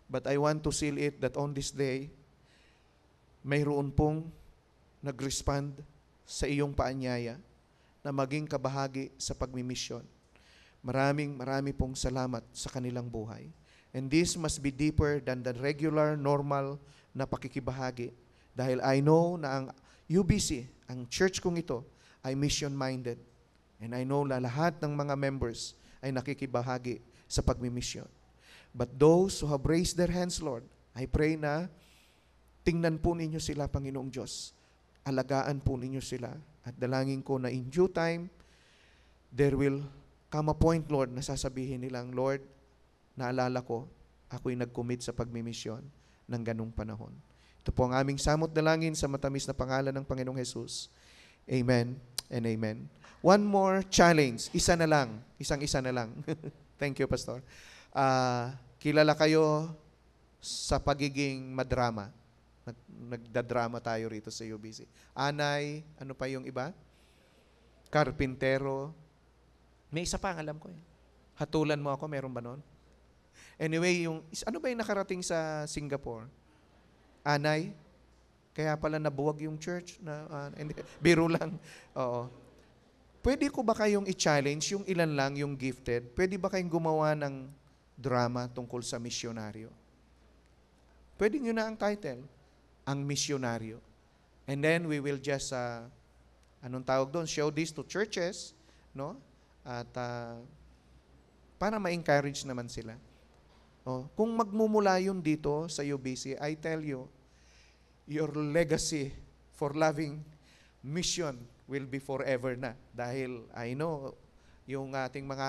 S1: But I want to seal it that on this day, mayroon pong nag-respond sa iyong paanyaya na maging kabahagi sa pagmimisyon. Marami pong salamat sa kanilang buhay. And this must be deeper than the regular, normal na pakikibahagi. Dahil I know na ang UBC, ang church kong ito, ay mission-minded. And I know na lahat ng mga members ay nakikibahagi sa pagmimisyon. But those who have raised their hands, Lord, I pray na tingnan po ninyo sila, Panginoong Diyos. Alagaan po ninyo sila. At dalangin ko na in due time, there will come a point, Lord, na sasabihin nilang, Lord, naalala ko, ako'y nag-commit sa pagmimisyon ng ganung panahon. Ito po ang aming samot dalangin sa matamis na pangalan ng Panginoong Jesus. Amen and amen. One more challenge. Isa na lang. Isang-isa na lang. Thank you, Pastor. Kilala kayo sa pagiging madrama. Nagdadrama tayo rito sa UBC. Anay, ano pa yung iba? Karpintero. May isa pa, alam ko eh. Hatulan mo ako, meron ba nun? Anyway, ano ba yung nakarating sa Singapore? Anay? Kaya pala nabuwag yung church? Biro lang. Oo. Pwede ko ba kayong i-challenge, yung ilan lang, yung gifted, pwede ba kayong gumawa ng drama tungkol sa misyonaryo? Pwede nyo na ang title, ang misyonaryo. And then we will just, anong tawag doon, show this to churches, no? At para ma-encourage naman sila. Kung magmumula yun dito sa UBC, I tell you, your legacy for loving mission will be forever na. Dahil I know, yung ating mga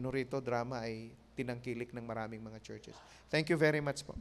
S1: rito, drama ay tinangkilik ng maraming mga churches. Thank you very much po.